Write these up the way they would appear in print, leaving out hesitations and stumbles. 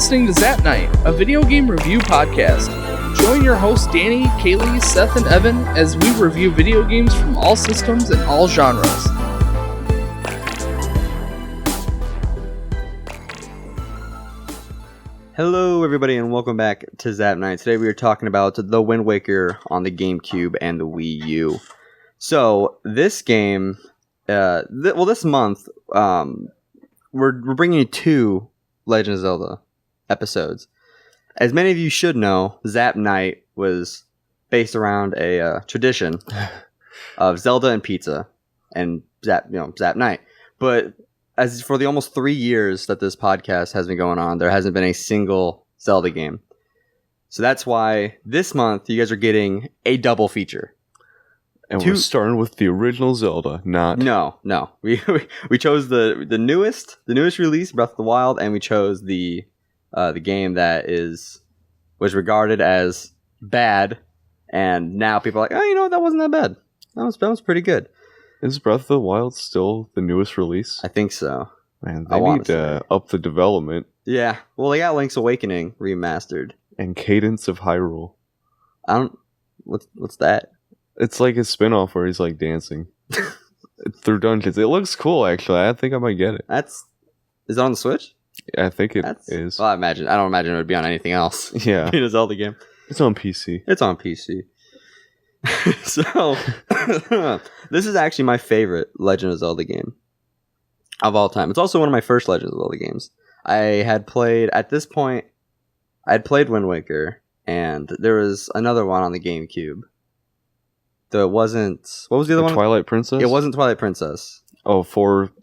listening to Zap Night, a video game review podcast. Join your hosts Danny, Kaylee, Seth, and Evan as we review video games from all systems and all genres. Hello everybody and welcome back to Zap Night. Today we are talking about The Wind Waker on the GameCube and the Wii U. So this game, this month, we're bringing you 2 Legend of Zelda episodes. As many of you should know, Zap Night was based around a tradition of Zelda and pizza and Zap Night. But as for the almost 3 years that this podcast has been going on, there hasn't been a single Zelda game. So that's why this month you guys are getting a double feature. And we're starting with the original Zelda, not... No. We chose the newest release, Breath of the Wild, and we chose the game that was regarded as bad, and now people are like, oh, that wasn't that bad. That was pretty good. Is Breath of the Wild still the newest release? I think so. Man, they need to up the development. Yeah. Well, they got Link's Awakening remastered. And Cadence of Hyrule. What's that? It's like a spin-off where he's like dancing through dungeons. It looks cool, actually. I think I might get it. Is it on the Switch? I think it is. Well, I don't imagine it would be on anything else. Yeah. In a Zelda game. It's on PC. It's on PC. So, this is actually my favorite Legend of Zelda game of all time. It's also one of my first Legend of Zelda games. I had played Wind Waker, and there was another one on the GameCube. What was the other one? Twilight Princess? It wasn't Twilight Princess. Oh,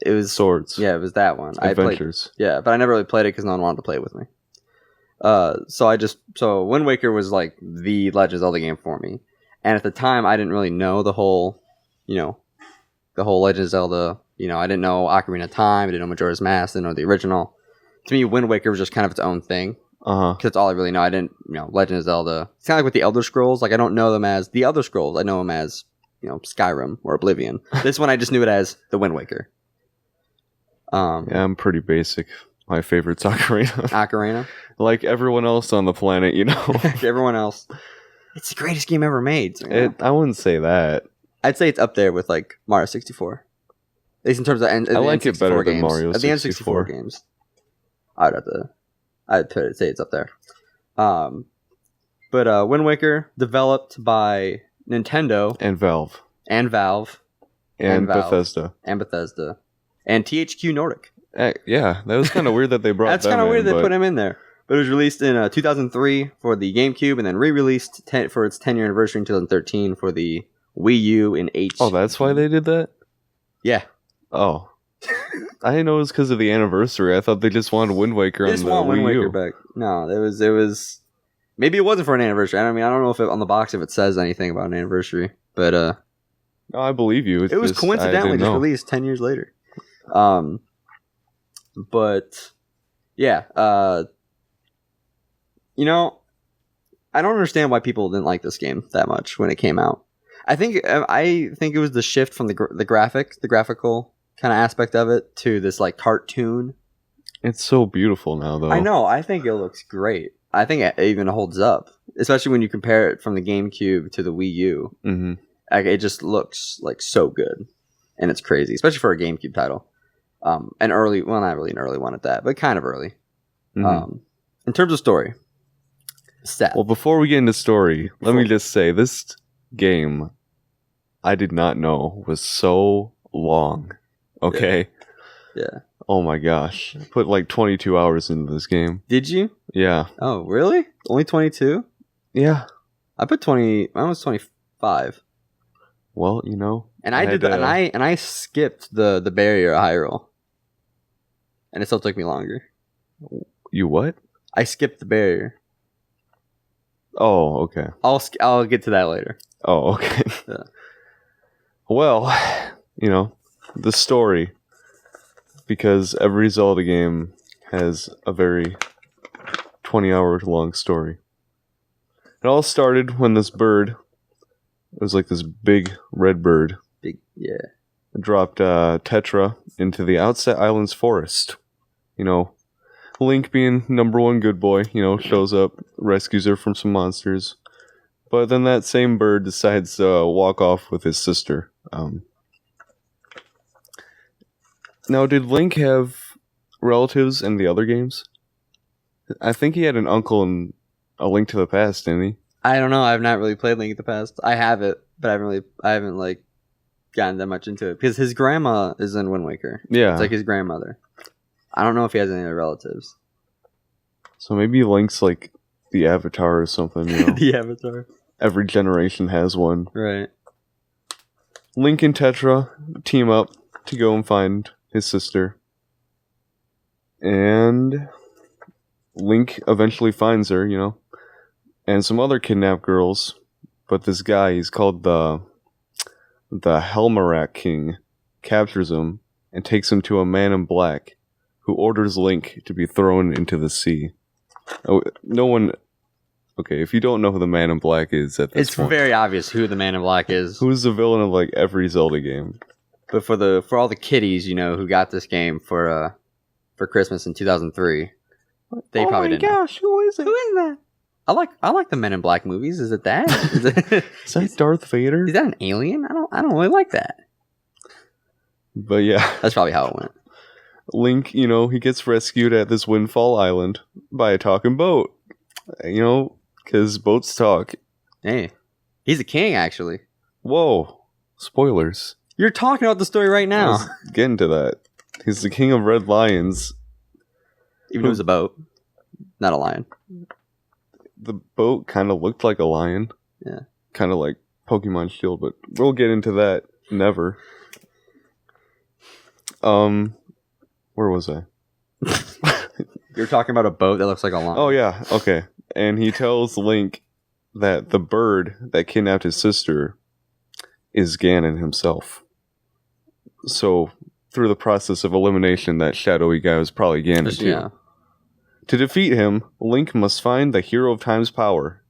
it was Swords. Yeah, it was that one. Adventures. But I never really played it because no one wanted to play it with me. So Wind Waker was like the Legend of Zelda game for me. And at the time, I didn't really know the whole Legend of Zelda. I didn't know Ocarina of Time. I didn't know Majora's Mask. I didn't know the original. To me, Wind Waker was just kind of its own thing. Because that's all I really know. I didn't, Legend of Zelda. It's kind of like with the Elder Scrolls. Like, I don't know them as the Elder Scrolls. I know them as, Skyrim or Oblivion. This one, I just knew it as the Wind Waker. Yeah, I'm pretty basic. My favorite's Ocarina. Ocarina? Like everyone else on the planet, Like everyone else. It's the greatest game ever made. So, I wouldn't say that. I'd say it's up there with, like, Mario 64. At least in terms of I like it better than Mario 64. The N64 games. I'd say it's up there. But Wind Waker, developed by Nintendo. And Valve. And Bethesda. And Bethesda. And THQ Nordic. Yeah, that was kind of weird that they brought That's kind of weird they put him in there. But it was released in 2003 for the GameCube and then re-released for its 10-year anniversary in 2013 for the Wii U in HD. Oh, that's why they did that? Yeah. Oh. I didn't know it was because of the anniversary. I thought they just wanted Wind Waker on the Wii U. They just want Wind Waker back. No, it was... Maybe it wasn't for an anniversary. I don't know if on the box if it says anything about an anniversary. But, no, I believe you. It was coincidentally just released 10 years later. But, yeah. I don't understand why people didn't like this game that much when it came out. I think it was the shift from the graphical kind of aspect of it to this like cartoon. It's so beautiful now, though. I know. I think it looks great. I think it even holds up, especially when you compare it from the GameCube to the Wii U. Mm-hmm. It just looks like so good, and it's crazy, especially for a GameCube title. Not really an early one at that, but kind of early. Mm-hmm. In terms of story, Seth. Well, before we get into story, let me just say this game I did not know was so long. Okay. Yeah. Oh my gosh. I put like 22 hours into this game. Did you? Yeah. Oh, really? Only 22? Yeah. I put 20. I was 25. Well, and I skipped the barrier at Hyrule. And it still took me longer. You what? I skipped the barrier. Oh, okay. I'll get to that later. Oh, okay. Yeah. Well, the story, because every Zelda game has a very 20-hour long story. It all started when this bird, it was like this big red bird. Yeah. Dropped Tetra into the Outset Islands forest. Link, being number one good boy, shows up, rescues her from some monsters. But then that same bird decides to walk off with his sister. Now, did Link have relatives in the other games? I think he had an uncle in A Link to the Past, didn't he? I don't know. I've not really played Link to the Past. I have it, but I haven't like gotten that much into it because his grandma is in Wind Waker. Yeah, it's like his grandmother. I don't know if he has any other relatives. So maybe Link's like the Avatar or something. The Avatar. Every generation has one. Right. Link and Tetra team up to go and find his sister. And Link eventually finds her, and some other kidnapped girls. But this guy, he's called the Helmarak King, captures him and takes him to a man in black who orders Link to be thrown into the sea. Oh, no one... Okay, if you don't know who the Man in Black is at this point... It's very obvious who the Man in Black is. Who's the villain of, like, every Zelda game. But for all the kiddies, who got this game for Christmas in 2003, they probably didn't know. Oh my gosh, who is it? Who is that? I like the Men in Black movies. Is it that? Is that Darth Vader? Is that an alien? I don't really like that. But yeah. That's probably how it went. Link, he gets rescued at this Windfall Island by a talking boat. Because boats talk. Hey, he's a king, actually. Whoa. Spoilers. You're talking about the story right I now. was getting to that. He's the king of Red Lions. Even though it was a boat, not a lion. The boat kind of looked like a lion. Yeah. Kind of like Pokemon Shield, but we'll get into that never. Where was I? You're talking about a boat that looks like a lion. Oh, yeah. Okay. And he tells Link that the bird that kidnapped his sister is Ganon himself. So, through the process of elimination, that shadowy guy was probably Ganon too. Yeah. To defeat him, Link must find the Hero of Time's power.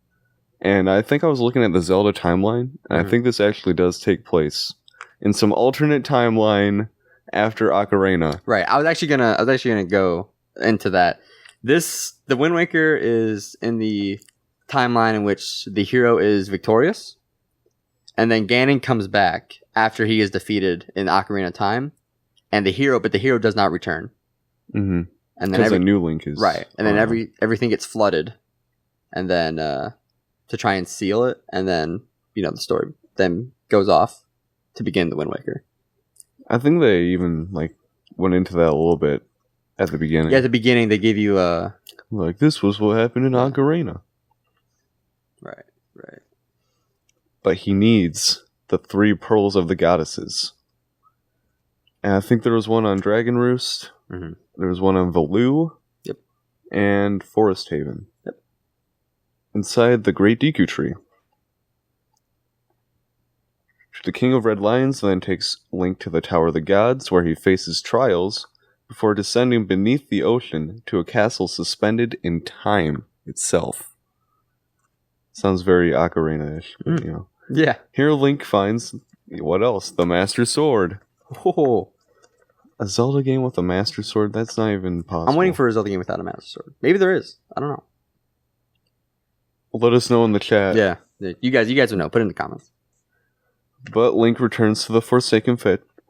And I think I was looking at the Zelda timeline, and I think this actually does take place in some alternate timeline after Ocarina. Right. I was actually gonna go into that. The Wind Waker is in the timeline in which the hero is victorious, and then Ganon comes back after he is defeated in Ocarina of Time, and the hero does not return. Mm-hmm. And then because a new Link is right, and then everything gets flooded, and then to try and seal it, and then the story then goes off to begin the Wind Waker. I think they even went into that a little bit at the beginning. Yeah, at the beginning they give you like this was what happened in Ocarina. Right. But he needs the 3 pearls of the goddesses. And I think there was one on Dragon Roost. Mm-hmm. There was one on Valoo. Yep. And Forest Haven. Yep. Inside the Great Deku Tree. The King of Red Lions then takes Link to the Tower of the Gods, where he faces trials before descending beneath the ocean to a castle suspended in time itself. Sounds very Ocarina-ish, but, Yeah. Here Link finds, what else? The Master Sword. Oh. A Zelda game with a Master Sword? That's not even possible. I'm waiting for a Zelda game without a Master Sword. Maybe there is. I don't know. Let us know in the chat. Yeah. You guys would know. Put it in the comments. But Link returns to the Forsaken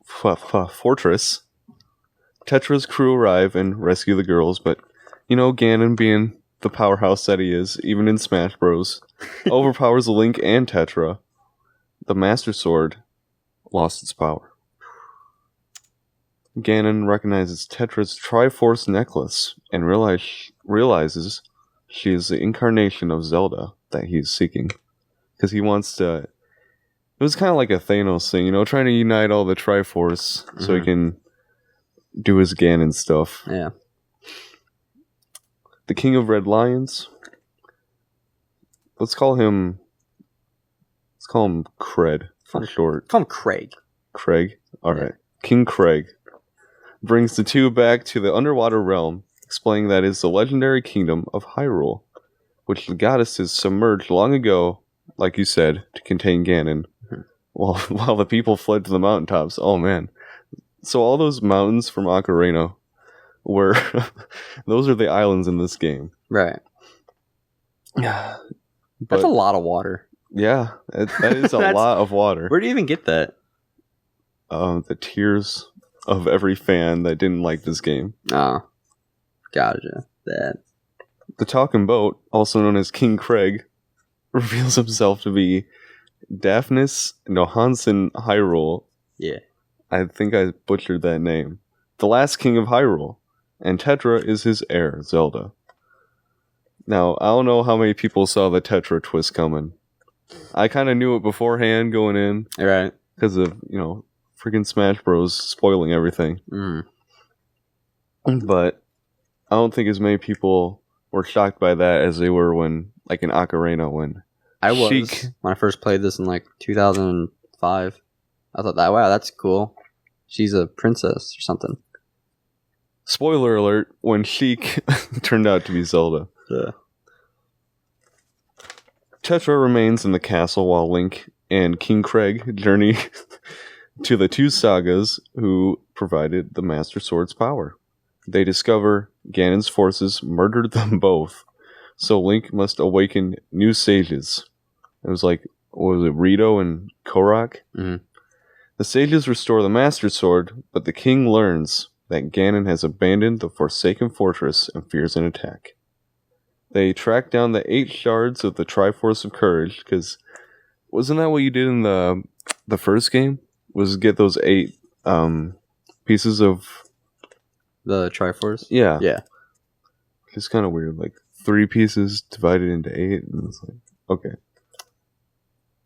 Fortress. Tetra's crew arrive and rescue the girls, but, Ganon, being the powerhouse that he is, even in Smash Bros., overpowers Link and Tetra. The Master Sword lost its power. Ganon recognizes Tetra's Triforce necklace and realizes she is the incarnation of Zelda that he is seeking. Because he wants to... It was kind of like a Thanos thing, trying to unite all the Triforce so he can do his Ganon stuff. Yeah. The King of Red Lions. Let's call him Cred for short. Call him Craig. Craig? Alright. King Craig brings the two back to the underwater realm, explaining that it is the legendary kingdom of Hyrule, which the goddesses submerged long ago, like you said, to contain Ganon. While the people fled to the mountaintops. Oh man. So all those mountains from Ocarina where those are the islands in this game. Right. Yeah. That's a lot of water. Yeah, that is a lot of water. Where do you even get that? The tears of every fan that didn't like this game. Oh, gotcha. That. The talking boat, also known as King Craig, reveals himself to be Daphnis Nohansen Hyrule. Yeah. I think I butchered that name. The last king of Hyrule, and Tetra is his heir, Zelda. Now, I don't know how many people saw the Tetra twist coming. I kind of knew it beforehand going in. Right. Because of, freaking Smash Bros. Spoiling everything. Mm. But I don't think as many people were shocked by that as they were when, like in Ocarina, when I was. Sheik, when I first played this in like 2005. I thought that, wow, that's cool. She's a princess or something. spoiler alert, when Sheik turned out to be Zelda. Yeah. Tetra remains in the castle while Link and King Craig journey to the two sagas who provided the Master Sword's power. They discover Ganon's forces murdered them both, so Link must awaken new sages. It was like, what was it, Rito and Korok? Mm-hmm. The sages restore the Master Sword, but the king learns that Ganon has abandoned the Forsaken Fortress and fears an attack. They track down the 8 shards of the Triforce of Courage, because wasn't that what you did in the first game? Was get those 8 pieces of the Triforce? Yeah. Yeah. It's kind of weird, like 3 pieces divided into 8, and it's like, okay.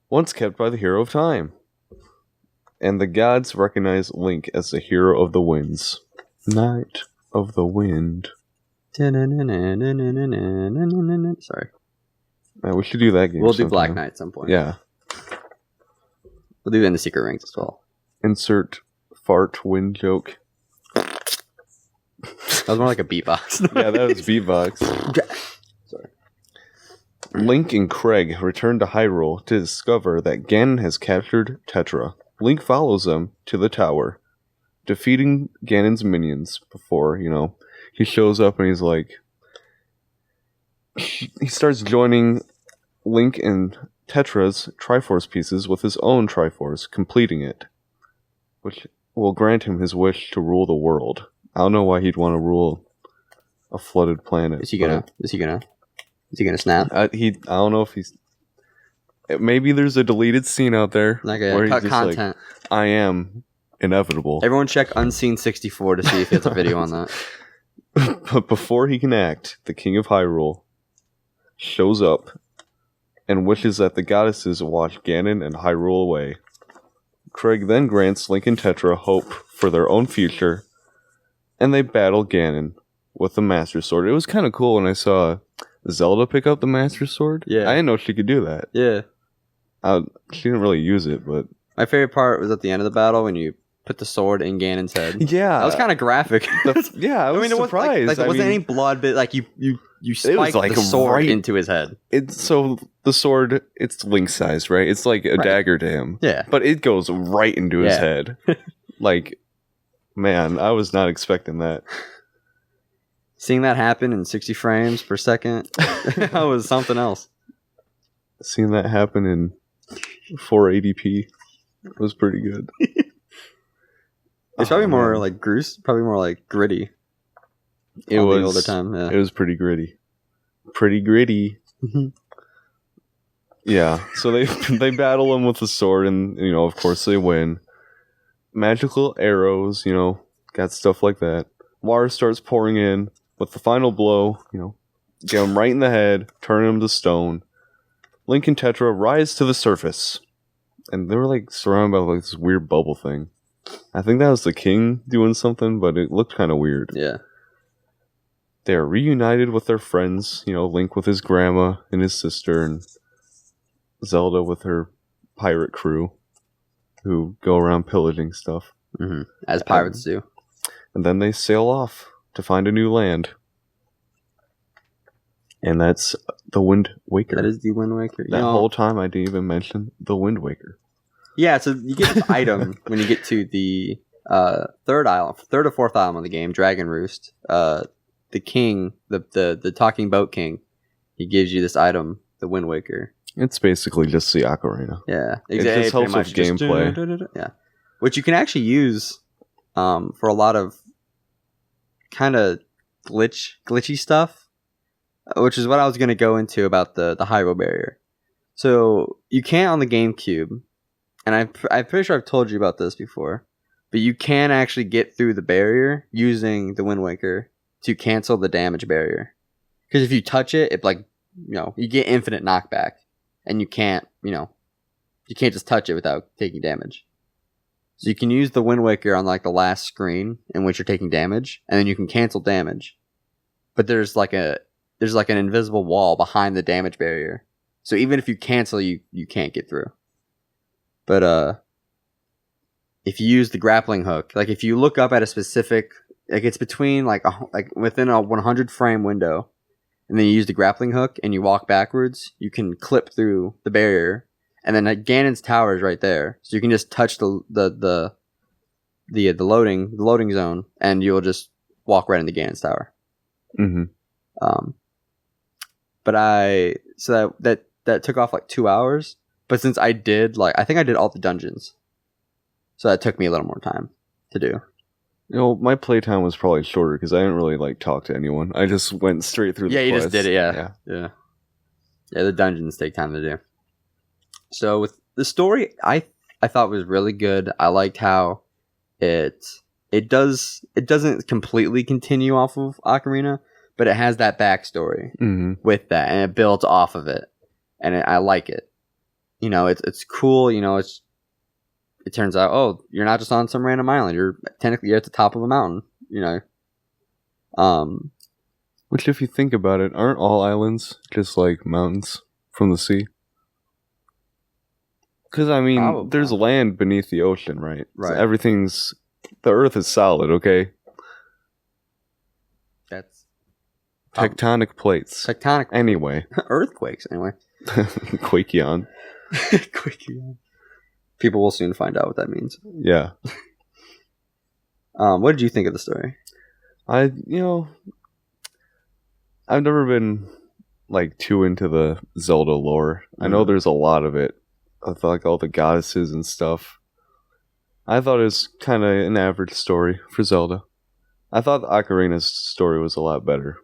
Once kept by the Hero of Time. And the gods recognize Link as the Hero of the Winds. Knight of the Wind. Sorry. We should do that game. We'll do sometime. Black Knight at some point. Yeah. We'll do it in the Secret Rings as well. Insert fart wind joke. That was more like a beatbox. Yeah, that was beatbox. Sorry. Link and Craig return to Hyrule to discover that Ganon has captured Tetra. Link follows them to the tower, defeating Ganon's minions before, he shows up and he's like... He starts joining Link and Tetra's Triforce pieces with his own Triforce, completing it, which will grant him his wish to rule the world. I don't know why he'd want to rule a flooded planet. Is he gonna snap? I don't know if he's... Maybe there's a deleted scene out there where cut content. Like, I am inevitable. Everyone check Unseen64 to see if there's a video on that. But before he can act, the King of Hyrule shows up and wishes that the goddesses watch Ganon and Hyrule away. Craig then grants Link and Tetra hope for their own future, and they battle Ganon with the Master Sword. It was kind of cool when I saw Zelda pick up the Master Sword. Yeah. I didn't know she could do that. Yeah. She didn't really use it, but... My favorite part was at the end of the battle when you put the sword in Ganon's head. Yeah. That was kind of graphic. I was surprised. There wasn't any blood, but like you spiked the sword into his head. So the sword, it's Link sized, right? It's like a dagger to him. Yeah. But it goes right into his head. Like, man, I was not expecting that. Seeing that happen in 60 frames per second, that was something else. Seeing that happen in 480p was pretty good. It's probably more like gritty. It was the older time. Yeah. It was pretty gritty. Pretty gritty. Yeah. So they battle him with the sword, and of course they win. Magical arrows, got stuff like that. Water starts pouring in. With the final blow, get him right in the head, turn him to stone. Link and Tetra rise to the surface, and they were like surrounded by like this weird bubble thing. I think that was the king doing something, but it looked kind of weird. Yeah. They are reunited with their friends, Link with his grandma and his sister, and Zelda with her pirate crew, who go around pillaging stuff. Mm-hmm. As pirates do. And then they sail off to find a new land. And that's the Wind Waker. That is the Wind Waker. That whole time I didn't even mention the Wind Waker. Yeah, so you get an item when you get to the third or fourth island of the game, Dragon Roost. The king, the talking boat king, he gives you this item, the Wind Waker. It's basically just the ocarina. Yeah, It just helps with gameplay. Yeah, which you can actually use for a lot of kind of glitchy stuff, which is what I was going to go into about the Hyrule barrier. So you can't on the GameCube, and I'm pretty sure I've told you about this before, but you can actually get through the barrier using the Wind Waker to cancel the damage barrier. Because if you touch it, you get infinite knockback, and you can't just touch it without taking damage. So you can use the Wind Waker on like the last screen in which you're taking damage, and then you can cancel damage. But there's like an invisible wall behind the damage barrier. So even if you cancel, you can't get through. But if you use the grappling hook, like if you look up at a specific, like it's between like within a 100 frame window, and then you use the grappling hook and you walk backwards, you can clip through the barrier. And then Ganon's tower is right there, so you can just touch the loading zone, and you'll just walk right into Ganon's tower. Mm-hmm. But that took off like 2 hours. But since I think I did all the dungeons, so that took me a little more time to do. You know, my playtime was probably shorter because I didn't really talk to anyone. I just went straight through. You just did it. Yeah. The dungeons take time to do. So with the story, I thought was really good. I liked how it doesn't completely continue off of Ocarina, but it has that backstory with that, and it builds off of it, and I like it. It's cool. It turns out, oh, you're not just on some random island. You're technically at the top of a mountain. Which, if you think about it, aren't all islands just like mountains from the sea? Because, Probably. There's land beneath the ocean, right? Right. So the earth is solid, okay? That's tectonic plates. Tectonic. Anyway. Earthquakes, anyway. Quakeon. Quakeon. People will soon find out what that means. Yeah. What did you think of the story? I've never been, too into the Zelda lore. I know there's a lot of it. I thought all the goddesses and stuff. I thought it was kind of an average story for Zelda. I thought the Ocarina's story was a lot better.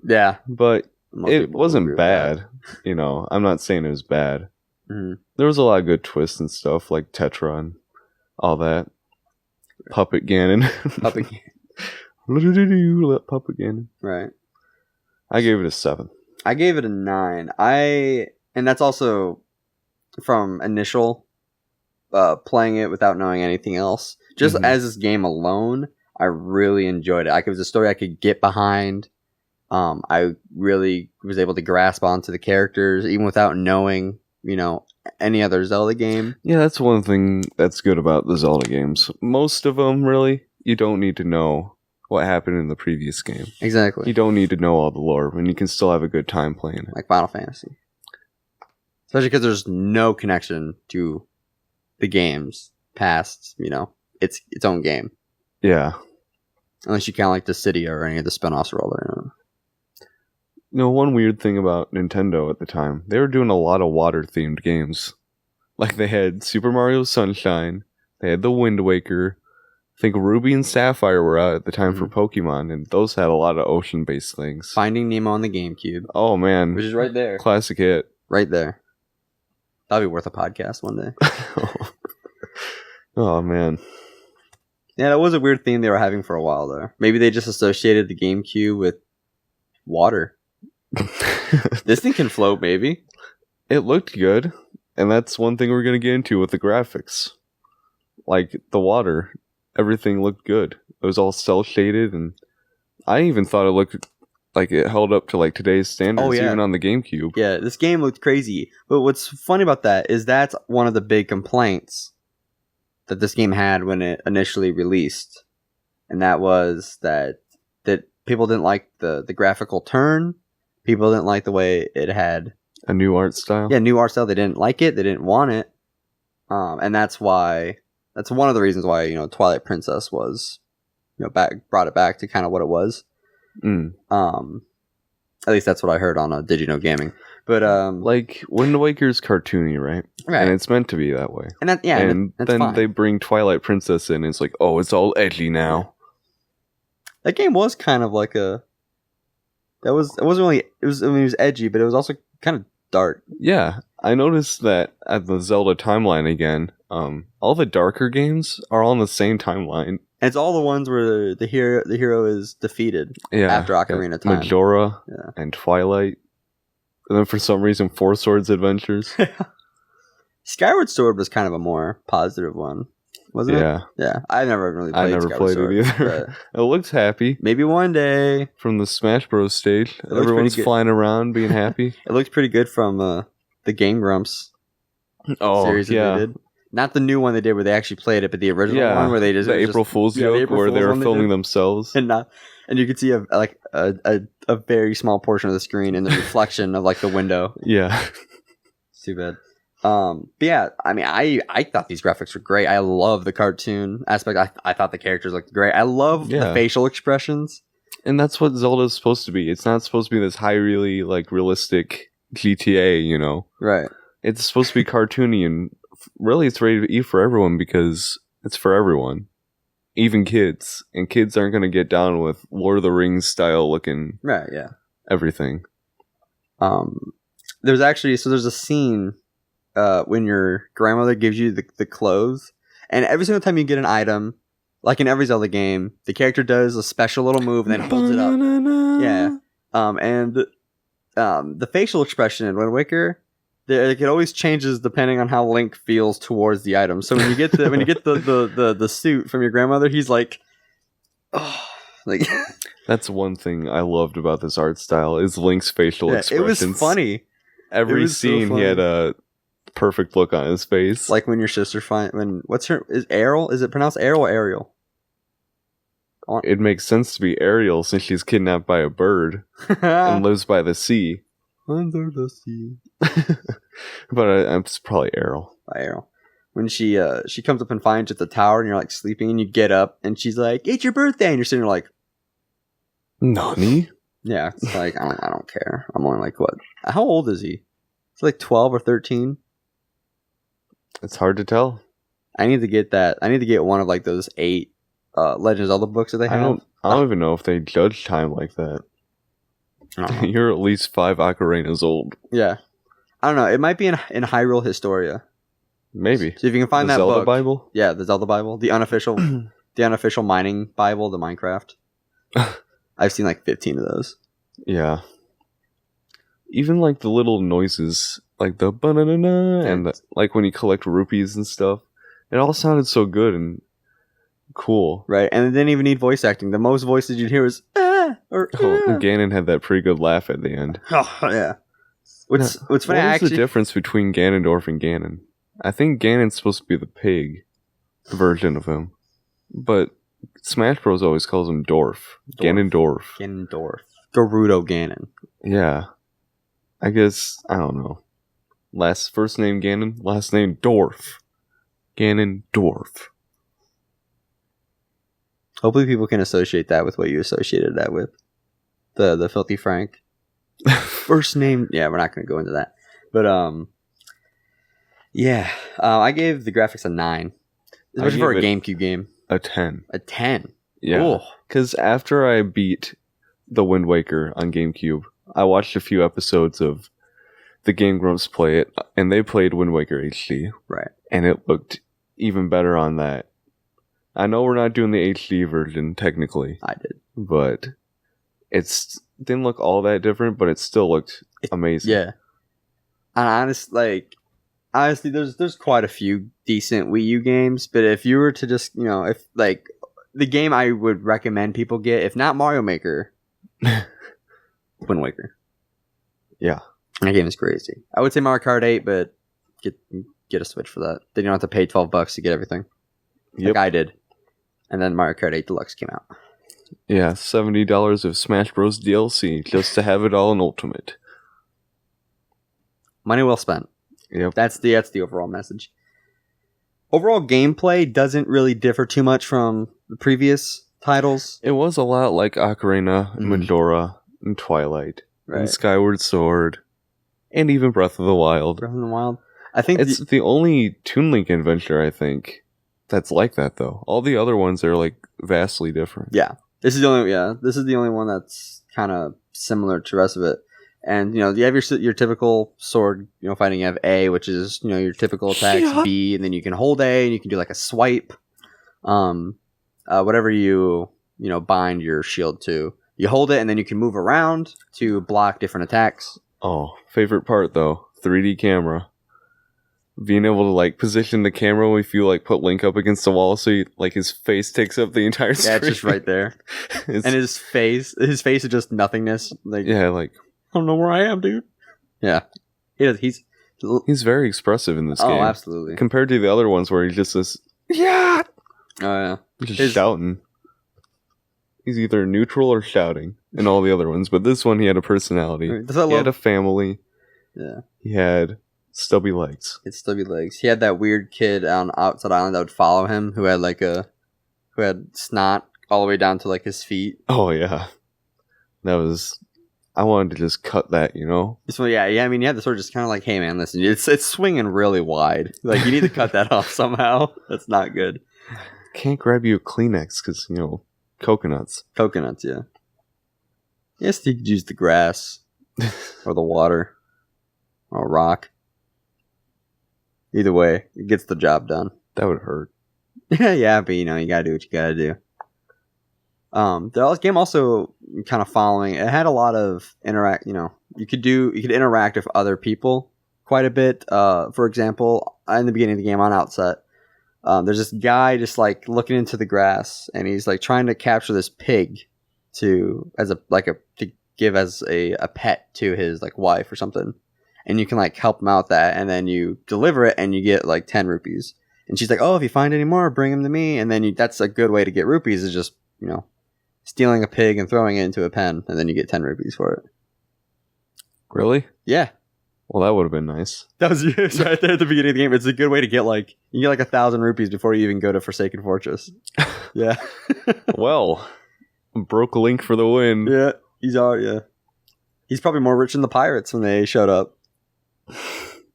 Yeah. But it wasn't bad. I'm not saying it was bad. Mm-hmm. There was a lot of good twists and stuff, like Tetra and all that. Puppet Ganon. Puppet Ganon. Puppet Ganon. Right. I gave it a 7. I gave it a 9. And that's also from initial playing it without knowing anything else. Just as this game alone, I really enjoyed it. It was a story I could get behind. I really was able to grasp onto the characters even without knowing, any other Zelda game. Yeah, that's one thing that's good about the Zelda games. Most of them, really, you don't need to know what happened in the previous game. Exactly. You don't need to know all the lore, and you can still have a good time playing it. Like Final Fantasy. Especially because there's no connection to the games past, its own game. Yeah. Unless you count like Dissidia or any of the spin-offs roller. One weird thing about Nintendo at the time, they were doing a lot of water-themed games. Like they had Super Mario Sunshine, they had the Wind Waker. I think Ruby and Sapphire were out at the time for Pokemon, and those had a lot of ocean-based things. Finding Nemo on the GameCube. Oh, man. Which is right there. Classic hit. Right there. That'll be worth a podcast one day. Oh, man. Yeah, that was a weird theme they were having for a while, though. Maybe they just associated the GameCube with water. This thing can float, maybe. It looked good, and that's one thing we're going to get into with the graphics. Like, the water, everything looked good. It was all cel-shaded, and I even thought it looked like it held up to today's standards, even on the GameCube. Yeah, this game looked crazy. But what's funny about that is that's one of the big complaints that this game had when it initially released. And that was that people didn't like the graphical turn. People didn't like the way it had a new art style. Yeah, new art style. They didn't like it. They didn't want it. And that's why That's one of the reasons why Twilight Princess was brought it back to kind of what it was. At least that's what I heard on Did You Know Gaming. But like Wind Waker's cartoony, right? Right. And it's meant to be that way. And that, and that's then fine. they bring Twilight Princess in, and it's like, oh, it's all edgy now. That game was kind of like it wasn't really, it was edgy, but it was also kind of dark. Yeah, I noticed that at the Zelda timeline again, all the darker games are all on the same timeline. And it's all the ones where the hero is defeated after Ocarina of Time. Majora and Twilight. And then for some reason, Four Swords Adventures. Skyward Sword was kind of a more positive one, wasn't it? Yeah. I never really played I never Skyward played Sword, it either. It looks happy. Maybe one day. From the Smash Bros. Stage. Everyone's flying around being happy. It looks pretty good from the Game Grumps series that they did. Not the new one they did where they actually played it, but the original one where they just... The April Fool's joke where they were filming themselves. And you could see a very small portion of the screen in the reflection of like the window. Yeah. It's too bad. But yeah, I mean, I thought these graphics were great. I love the cartoon aspect. I thought the characters looked great. I love the facial expressions. And that's what Zelda is supposed to be. It's not supposed to be this highly like realistic GTA, Right. It's supposed to be cartoony, and really it's rated E for everyone because it's for everyone. Even kids. And kids aren't going to get down with Lord of the Rings style looking everything. There's a scene when your grandmother gives you the clothes, and every single time you get an item, like in every Zelda game, the character does a special little move and then holds it up. Yeah. And the facial expression in Wind Waker, it always changes depending on how Link feels towards the item. So when you get the suit from your grandmother, he's like, oh, like. That's one thing I loved about this art style is Link's facial expressions. It was funny. Every scene he had a perfect look on his face. Like when your sister is Ariel? Is it pronounced Ariel or Ariel? It makes sense to be Ariel since she's kidnapped by a bird and lives by the sea. Under the sea. But it's probably Ariel. By Ariel. When she comes up and finds you at the tower and you're like sleeping and you get up and she's like, it's your birthday, and you're sitting there like, Nani? Yeah, it's like, I don't care. I'm only like, what? How old is he? It's like 12 or 13. It's hard to tell. I need to get that. I need to get one of like those 8 Legend of Zelda books that they have. I don't even know if they judge time like that. You're at least 5 ocarinas old. Yeah. I don't know. It might be in Hyrule Historia. Maybe. So if you can find the that Zelda book. Bible? Yeah, the Zelda Bible. The unofficial mining Bible, the Minecraft. I've seen like 15 of those. Yeah. Even like the little noises, like the banana and like when you collect rupees and stuff, it all sounded so good and cool. Right, and it didn't even need voice acting. The most voices you'd hear was Ganon had that pretty good laugh at the end. Oh yeah. What's funny? What is the difference between Ganondorf and Ganon? I think Ganon's supposed to be the pig version of him, but Smash Bros. Always calls him Dorf. Ganondorf. Gerudo Ganon. Yeah. I guess, I don't know. First name Ganon, last name Dorf. Ganondorf. Hopefully people can associate that with what you associated that with. The Filthy Frank. First name, yeah, we're not going to go into that. But, yeah. I gave the graphics a 9. Especially for a GameCube game. A 10. A 10? Yeah. Because after I beat the Wind Waker on GameCube, I watched a few episodes of the Game Grumps play it, and they played Wind Waker HD. Right. And it looked even better on that. I know we're not doing the HD version, technically. I did. But it didn't look all that different, but it still looked amazing. Yeah. And honestly, there's quite a few decent Wii U games, but if you were to just, if like the game I would recommend people get, if not Mario Maker, Wind Waker. Yeah. That game is crazy. I would say Mario Kart 8, but get a Switch for that. Then you don't have to pay $12 to get everything. Like I did. And then Mario Kart 8 Deluxe came out. Yeah, $70 of Smash Bros. DLC just to have it all in Ultimate. Money well spent. Yep. That's the overall message. overall gameplay doesn't really differ too much from the previous titles. It was a lot like Ocarina, and Majora, and Twilight, and Skyward Sword, and even Breath of the Wild. Breath of the Wild. I think it's the only Toon Link adventure, I think, that's like that, though. All the other ones are, like, vastly different. Yeah. This is the only one that's kind of similar to the rest of it. And, you know, you have your typical sword, you know, fighting. You have A, which is, you know, your typical attacks, B, and then you can hold A, and you can do, like, a swipe. Whatever you know, bind your shield to. You hold it, and then you can move around to block different attacks. Oh, favorite part, though. 3D camera. Being able to, like, position the camera when you, like, put Link up against the wall so, his face takes up the entire screen. Yeah, it's just right there. And his face is just nothingness. Like, yeah, like, I don't know where I am, dude. Yeah. He's very expressive in this game. Oh, absolutely. Compared to the other ones where he's just this, yeah! Oh, yeah. Just shouting. He's either neutral or shouting in all the other ones, but this one he had a personality. He had a family. Yeah. He had stubby legs. It's stubby legs. He had that weird kid on Outside Island that would follow him who had snot all the way down to, like, his feet. Oh, yeah. I wanted to just cut that, you know? So, yeah, I mean, you had the sword just kind of like, hey, man, listen, it's swinging really wide. Like, you need to cut that off somehow. That's not good. Can't grab you a Kleenex because, you know, coconuts. Coconuts, yeah. Yes, you could use the grass or the water or a rock. Either way, it gets the job done. That would hurt. Yeah, but, you know, you gotta do what you gotta do. The game also kind of following. It had a lot of interact. You know, you could interact with other people quite a bit. For example, in the beginning of the game on Outset, there's this guy just like looking into the grass, and he's like trying to capture this pig to give as a pet to his like wife or something. And you can like help him out with that, and then you deliver it, and you get like 10 rupees. And she's like, "Oh, if you find any more, bring them to me." And then that's a good way to get rupees, is just, you know, stealing a pig and throwing it into a pen, and then you get 10 rupees for it. Really? Yeah. Well, that would have been nice. That was right there at the beginning of the game. It's a good way to get like 1,000 rupees before you even go to Forsaken Fortress. Yeah. Well, broke Link for the win. Yeah, he's probably more rich than the pirates when they showed up.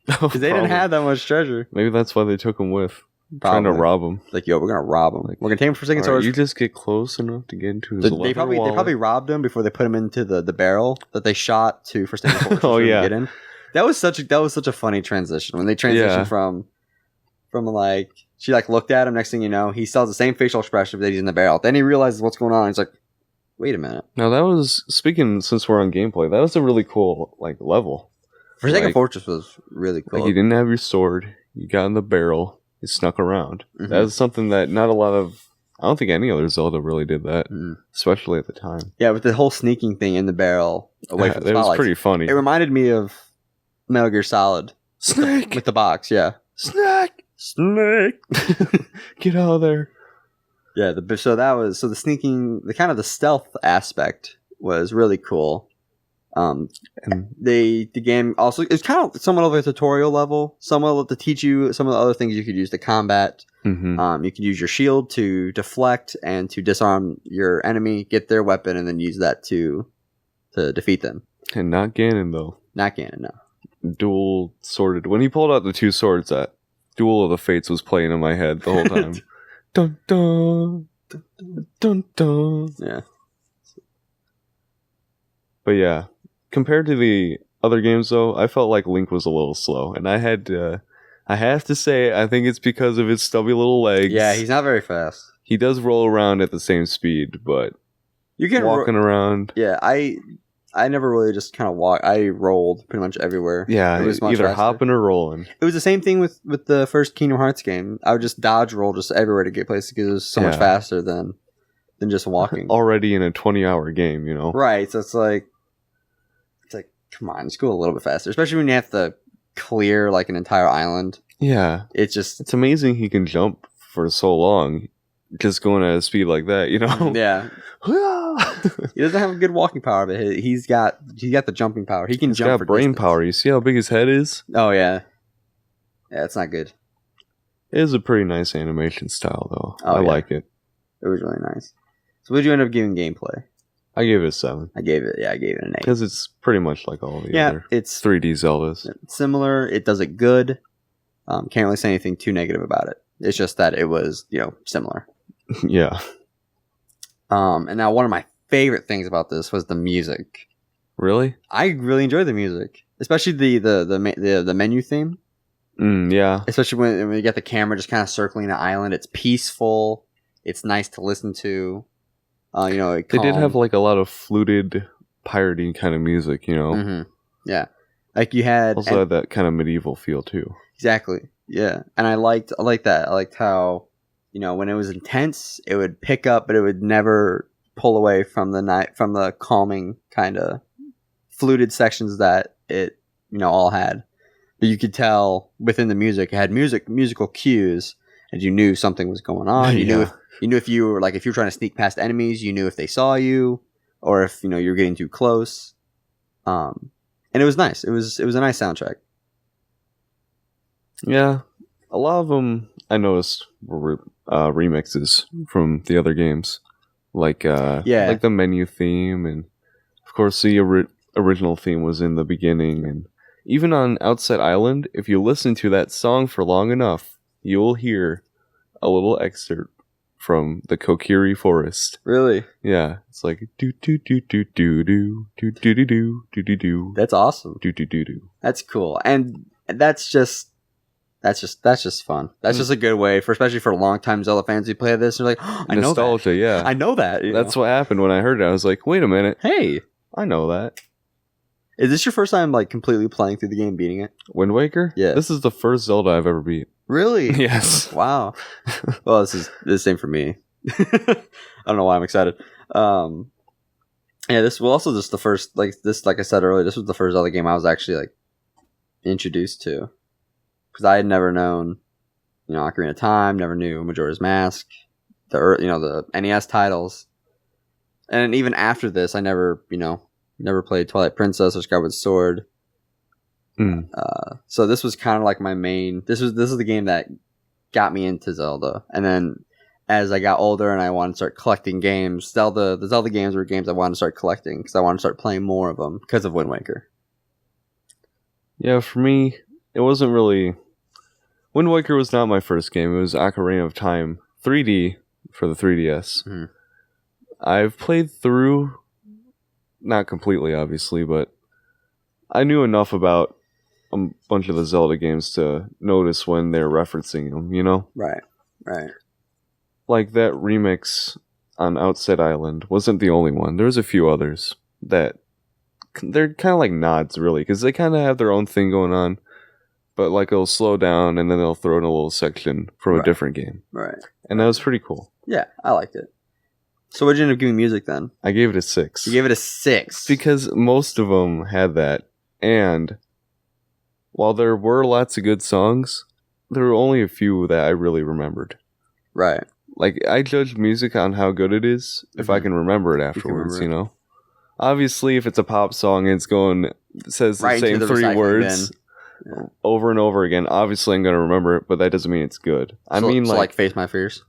Because they didn't have that much treasure. Maybe that's why they took him with. Trying to rob him. Like, yo, we're gonna rob him. We're gonna take him for Forsaken Fortress. You just get close enough to get into his They probably robbed him before they put him into the barrel that they shot to Forsaken Fortress. Oh yeah. Get in. That was such a funny transition when they transitioned from like she like looked at him. Next thing you know, he still has the same facial expression that he's in the barrel. Then he realizes what's going on. He's like, "Wait a minute." Now that was since we're on gameplay. That was a really cool like level. Forsaken Fortress was really cool. Like, you didn't have your sword. You got in the barrel. You snuck around. Mm-hmm. That was something that not a lot of... I don't think any other Zelda really did that. Especially at the time. Yeah, with the whole sneaking thing in the barrel away from the spotlights. It was pretty funny. It reminded me of Metal Gear Solid. Snake! With the box, yeah. Snake! Get out of there. Yeah, so the sneaking... the stealth aspect was really cool. And the game also it's kind of somewhat of a tutorial level, somewhat to teach you some of the other things you could use to combat. Mm-hmm. You can use your shield to deflect and to disarm your enemy, get their weapon, and then use that to defeat them. And not Ganon though. Not Ganon, no. Dual sworded. When he pulled out the two swords, that Duel of the Fates was playing in my head the whole time. Dun dun dun dun dun. Yeah. But yeah. Compared to the other games, though, I felt like Link was a little slow. And I have to say, I think it's because of his stubby little legs. Yeah, he's not very fast. He does roll around at the same speed, but you can walking around. Yeah, I never really just kind of walk. I rolled pretty much everywhere. Yeah, it was much either faster. Hopping or rolling. It was the same thing with the first Kingdom Hearts game. I would just dodge roll just everywhere to get places because it was so much faster than just walking. Already in a 20-hour game, you know? Right, so it's like, come on, just go a little bit faster. Especially when you have to clear like an entire island. Yeah. It's amazing he can jump for so long. Just going at a speed like that, you know? Yeah. He doesn't have a good walking power, but he's got the jumping power. He can jump for brain distance. power. You see how big his head is? Oh, yeah. Yeah, it's not good. It is a pretty nice animation style, though. Oh, I yeah. like it. It was really nice. So what did you end up giving gameplay? I gave it a 7. I gave it an 8. Because it's pretty much like all the other it's 3D Zeldas. similar. It does it good. Can't really say anything too negative about it. It's just that it was, similar. Yeah. And now one of my favorite things about this was the music. Really? I really enjoyed the music, especially the menu theme. Yeah. Especially when you get the camera just kind of circling the island. It's peaceful. It's nice to listen to. They did have like a lot of fluted, piratey kind of music, Mm-hmm. Yeah, like you had also had that kind of medieval feel too. Exactly. Yeah, and I liked that. I liked how when it was intense, it would pick up, but it would never pull away from the calming kind of fluted sections that it all had. But you could tell within the music, it had musical cues, and you knew something was going on. You knew if you were trying to sneak past enemies, you knew if they saw you, or if you were getting too close. And it was nice. It was a nice soundtrack. Yeah, a lot of them I noticed were remixes from the other games, like the menu theme, and of course the original theme was in the beginning. And even on Outset Island, if you listen to that song for long enough, you'll hear a little excerpt from the Kokiri Forest. Really? Yeah, it's like do do do do do do do do do do do do do. That's awesome. Do do do do. That's cool, and that's just fun. That's just a good way especially for longtime Zelda fans who play this. They're like, oh, I know nostalgia. that. Yeah, I know that. That's what happened when I heard it. I was like, wait a minute. Hey, I know that. Is this your first time completely playing through the game, beating it? Wind Waker? Yeah. This is the first Zelda I've ever beat. Really? Yes. Wow. Well, this is the same for me. I don't know why I'm excited. This was also just the first, like I said earlier, this was the first Zelda game I was actually introduced to, because I had never known, Ocarina of Time, never knew Majora's Mask, the NES titles, and even after this, I never played Twilight Princess or Skyward Sword. So this was kind of like my main. This is the game that got me into Zelda, and then as I got older and I wanted to start collecting games, the Zelda games were games I wanted to start collecting because I wanted to start playing more of them because of Wind Waker. Yeah, for me, it wasn't really. Wind Waker was not my first game. It was Ocarina of Time 3D for the 3DS. Mm-hmm. I've played through, not completely, obviously, but I knew enough about a bunch of the Zelda games to notice when they're referencing them, Right. Like that remix on Outset Island wasn't the only one. There's a few others that they're kind of like nods, really, because they kind of have their own thing going on, but it'll slow down and then they'll throw in a little section from a different game. Right. And that was pretty cool. Yeah, I liked it. So what did you end up giving music then? I gave it a 6. You gave it a 6. Because most of them had that, and while there were lots of good songs, there were only a few that I really remembered. Right. I judge music on how good it is if I can remember it afterwards, Obviously, if it's a pop song and it says the same 3 words over and over again, obviously I'm going to remember it, but that doesn't mean it's good. I mean, Face My Fears?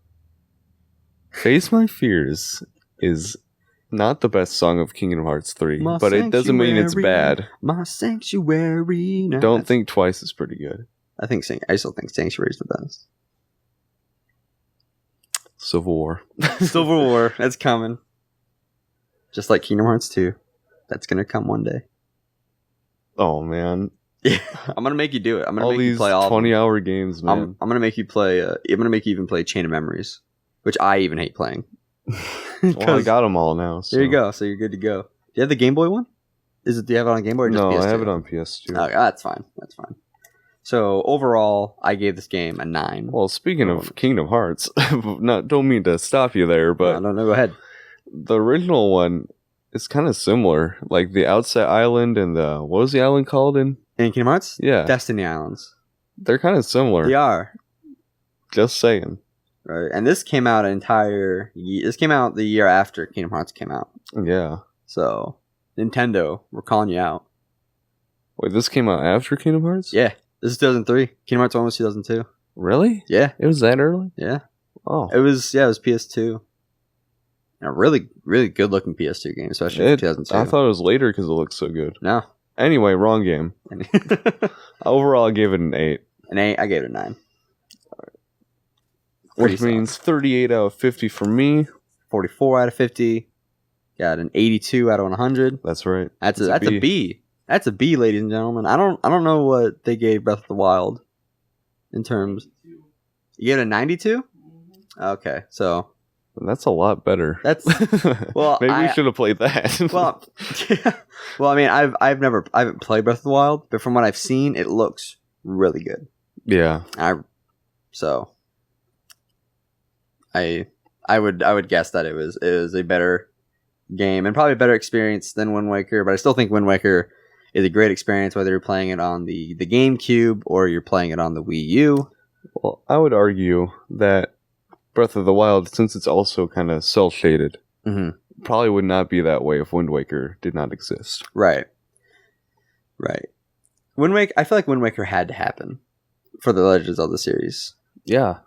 Face My Fears is not the best song of Kingdom Hearts 3, but it doesn't mean it's bad. My sanctuary. No, Don't think Twice is pretty good. I still think Sanctuary is the best. Civil War. Civil War. That's coming. Just like Kingdom Hearts 2. That's going to come one day. Oh, man. Yeah, I'm going to make you do it. I'm going all to make you play all 20-hour games, man. I'm going to make you play... I'm going to make you even play Chain of Memories, which I even hate playing. Well, I got them all now. So. There you go. So you're good to go. Do you have the Game Boy one? Do you have it on Game Boy or just PS2? No, I have it on PS2. Oh, that's fine. So overall, I gave this game a 9. Well, speaking of Kingdom Hearts, don't mean to stop you there, but no, go ahead. The original one is kind of similar, like the Outset Island and what was the island called in Kingdom Hearts? Yeah, Destiny Islands. They're kind of similar. They are. Just saying. Right, and this came out This came out the year after Kingdom Hearts came out. Yeah. So Nintendo, we're calling you out. Wait, this came out after Kingdom Hearts? Yeah. This is 2003. Kingdom Hearts 1 was 2002. Really? Yeah, It was that early? yeah. Oh. It was PS2. And a really, really good looking PS2 game, especially for 2002. I thought it was later because it looked so good. No. Anyway, wrong game. Overall, I gave it an 8. An 8, I gave it a 9. Which means 38 out of 50 for me. 44 out of 50. Got an 82 out of 100. That's right. That's a B. That's a B, ladies and gentlemen. I don't know what they gave Breath of the Wild in terms. You gave it a 92? Okay, so that's a lot better. That's well. Maybe we should have played that. Well, yeah. Well, I mean, I haven't played Breath of the Wild, but from what I've seen, it looks really good. Yeah. I would guess that it was a better game and probably a better experience than Wind Waker, but I still think Wind Waker is a great experience whether you're playing it on the GameCube or you're playing it on the Wii U. Well, I would argue that Breath of the Wild, since it's also kind of cel-shaded, probably would not be that way if Wind Waker did not exist. Right. Wind Waker, I feel like Wind Waker had to happen for the Legend of Zelda series. Yeah.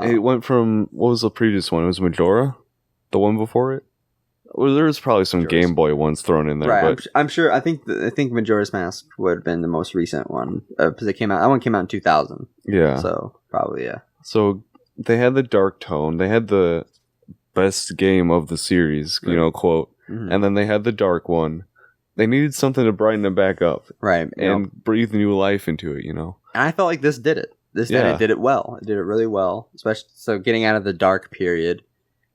It went from, what was the previous one? It was Majora? The one before it? Well, there was probably some Game Boy ones thrown in there. Right, but I'm sure. I think Majora's Mask would have been the most recent one because that one came out in 2000. Yeah. So probably yeah. So they had the dark tone. They had the best game of the series, quote, and then they had the dark one. They needed something to brighten it back up, right, and breathe new life into it. And I felt like this did it. It did it well. It did it really well, especially so getting out of the dark period.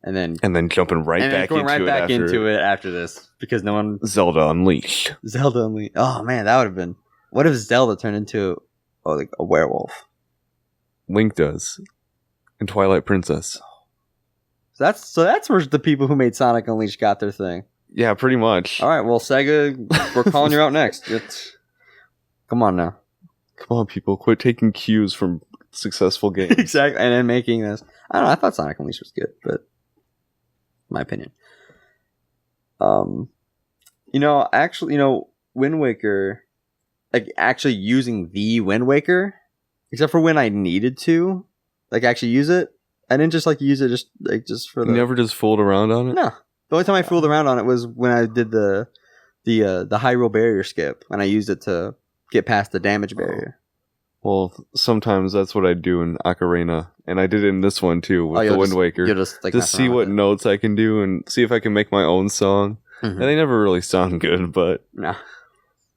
And then jumping back into it after this because no one Zelda Unleashed. Oh man, that would have been. What if Zelda turned into like a werewolf? Link does in Twilight Princess. So that's where the people who made Sonic Unleashed got their thing. Yeah, pretty much. All right, well Sega, we're calling you out next. Come on now. Come on, people, quit taking cues from successful games. Exactly, and then making this. I don't know. I thought Sonic Unleashed was good, but. My opinion. Actually, Wind Waker, like actually using the Wind Waker, except for when I needed to, like actually use it. I didn't just use it just for the. You never just fooled around on it? No. The only time I fooled around on it was when I did the Hyrule barrier skip, when I used it to get past the damage barrier. Well, sometimes that's what I do in Ocarina, and I did it in this one too with the Wind Waker. Just see what notes I can do and see if I can make my own song. And they never really sound good, but no,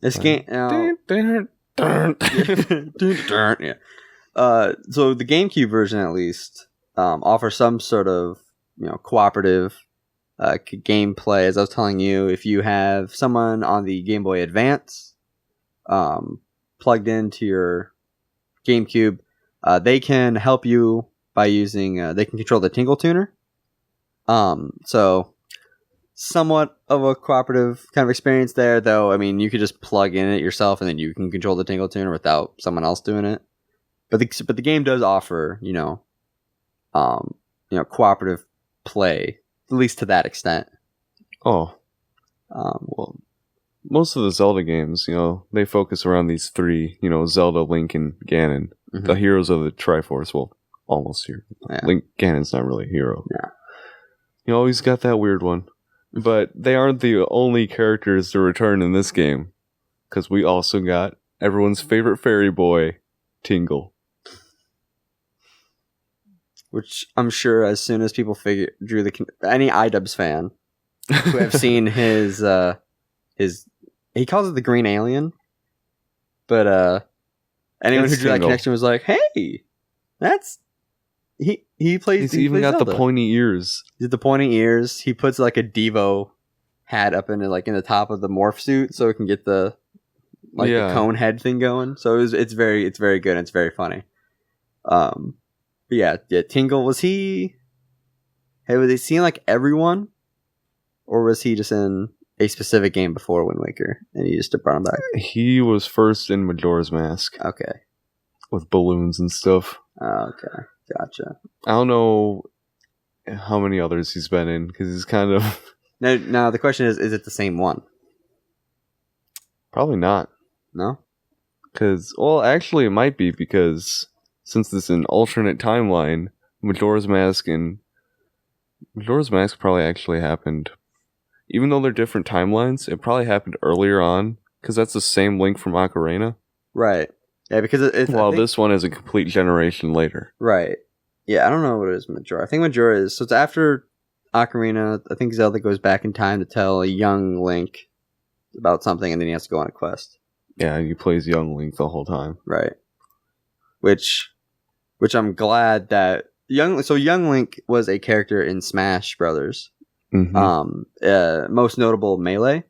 this game. Yeah. So the GameCube version, at least, offers some sort of cooperative gameplay. As I was telling you, if you have someone on the Game Boy Advance plugged into your GameCube, they can help you by using they can control the Tingle Tuner. So somewhat of a cooperative kind of experience there, though. I mean, you could just plug in it yourself and then you can control the Tingle Tuner without someone else doing it. But the game does offer cooperative play, at least to that extent. Well, most of the Zelda games, they focus around these three, Zelda, Link, and Ganon. The heroes of the Triforce. Well, almost here. Yeah. Link, Ganon's not really a hero. Yeah. You always got that weird one. But they aren't the only characters to return in this game. Because we also got everyone's favorite fairy boy, Tingle. Which I'm sure as soon as people drew any iDubbbz fan who have seen his he calls it the green alien, but anyone who drew that connection was like, hey, that's he plays. He's even got Zelda. The pointy ears. He did the pointy ears. He puts like a Devo hat up in the top of the morph suit so it can get the cone head thing going. So it's very good and it's very funny. Yeah, Tingle, was he seeing like everyone, or was he just in a specific game before Wind Waker and he just brought him back? He was first in Majora's Mask. Okay. With balloons and stuff. Okay, gotcha. I don't know how many others he's been in because he's kind of. Now the question is it the same one? Probably not. No. Because actually, it might be because since it's an alternate timeline, Majora's Mask probably actually happened. Even though they're different timelines, it probably happened earlier on, because that's the same Link from Ocarina. Right. Yeah, because it's... While this one is a complete generation later. Right. Yeah, I don't know what it is, Majora. I think Majora is... So it's after Ocarina. I think Zelda goes back in time to tell a young Link about something, and then he has to go on a quest. Yeah, he plays young Link the whole time. Right. Which I'm glad that... Young Link was a character in Smash Brothers. Mm-hmm. Most notable Melee.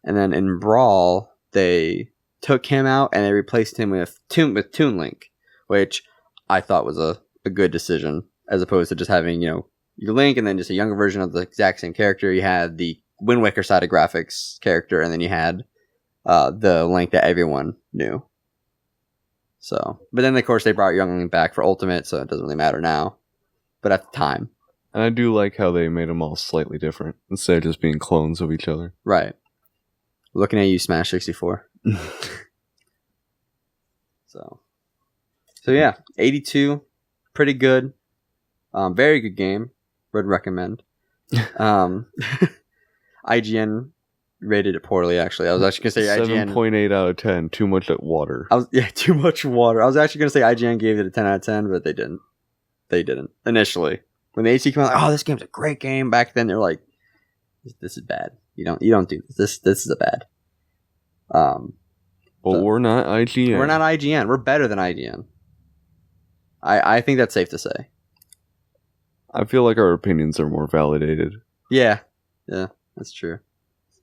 And then in Brawl, they took him out and they replaced him with Toon Link, which I thought was a good decision, as opposed to just having, your Link and then just a younger version of the exact same character. You had the Wind Waker side of graphics character, and then you had the Link that everyone knew. So, but then of course they brought young Link back for Ultimate, so it doesn't really matter now. But at the time. And I do like how they made them all slightly different, instead of just being clones of each other. Right. Looking at you, Smash 64. So yeah, 82, pretty good. Very good game. Would recommend. IGN rated it poorly, actually. I was actually going to say IGN... 7.8 out of 10. Too much water. Too much water. I was actually going to say IGN gave it a 10 out of 10, but they didn't. They didn't. Initially. When the AC came out, oh, this game's a great game. Back then, they're like, this is bad. You don't do this. This is a bad. But we're not IGN. We're not IGN. We're better than IGN. I think that's safe to say. I feel like our opinions are more validated. Yeah, that's true.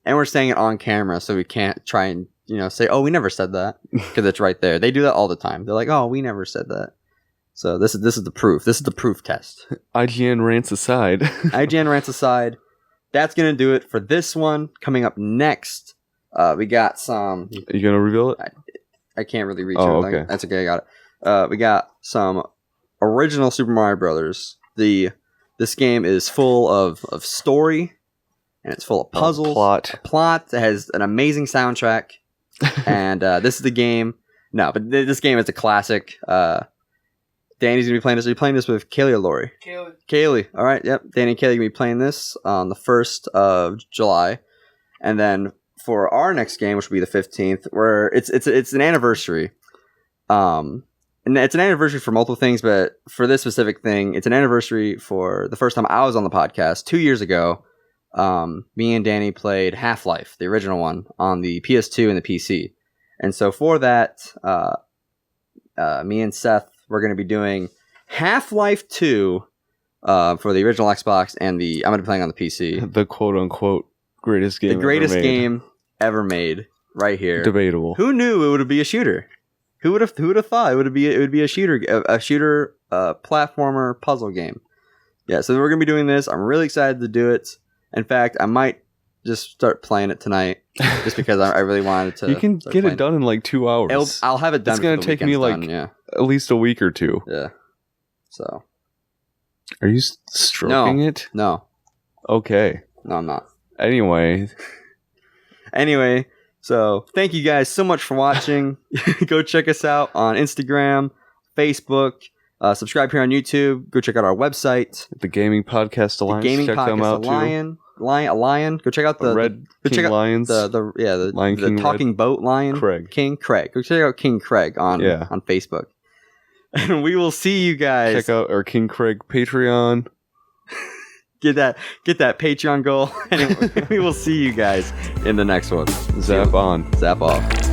And we're saying it on camera, so we can't try and say, "Oh, we never said that," because it's right there. They do that all the time. They're like, "Oh, we never said that." So this is the proof. This is the proof test. IGN rants aside. IGN rants aside. That's gonna do it for this one. Coming up next, we got some. Are you gonna reveal it? I can't really reach it. Okay. That's okay. I got it. We got some original Super Mario Brothers. This game is full of story, and it's full of puzzles. Plot. It has an amazing soundtrack, and this is the game. No, but this game is a classic. Danny's gonna be playing this. Are you playing this with Kaylee or Lori? Kaylee. All right. Yep. Danny and Kaylee gonna be playing this on the 1st of July, and then for our next game, which will be the 15th, where it's an anniversary. And it's an anniversary for multiple things, but for this specific thing, it's an anniversary for the first time I was on the podcast 2 years ago. Me and Danny played Half-Life, the original one, on the PS2 and the PC. And so for that, me and Seth, we're going to be doing Half-Life 2 for the original Xbox, and I'm going to be playing on the PC. The quote-unquote greatest game ever made. The greatest game ever made, right here. Debatable. Who knew it would be a shooter? Who would have thought it would be a shooter platformer puzzle game? Yeah, so we're gonna be doing this. I'm really excited to do it. In fact, I might just start playing it tonight, just because I really wanted to. You can get it done in like 2 hours. I'll have it done. It's gonna take me at least a week or two. Yeah. So. Are you stroking it? No. Okay. No, I'm not. Anyway. So, thank you guys so much for watching. Go check us out on Instagram, Facebook. Subscribe here on YouTube. Go check out our website. The Gaming Podcast Alliance. The Gaming check Podcast them out Lion. Go check out the Red King Lions. The Talking Boat Lion. King Craig. Go check out King Craig on Facebook. And we will see you guys. Check out our King Craig Patreon. Get that Patreon goal, and we will see you guys in the next one. Zap on. Zap off.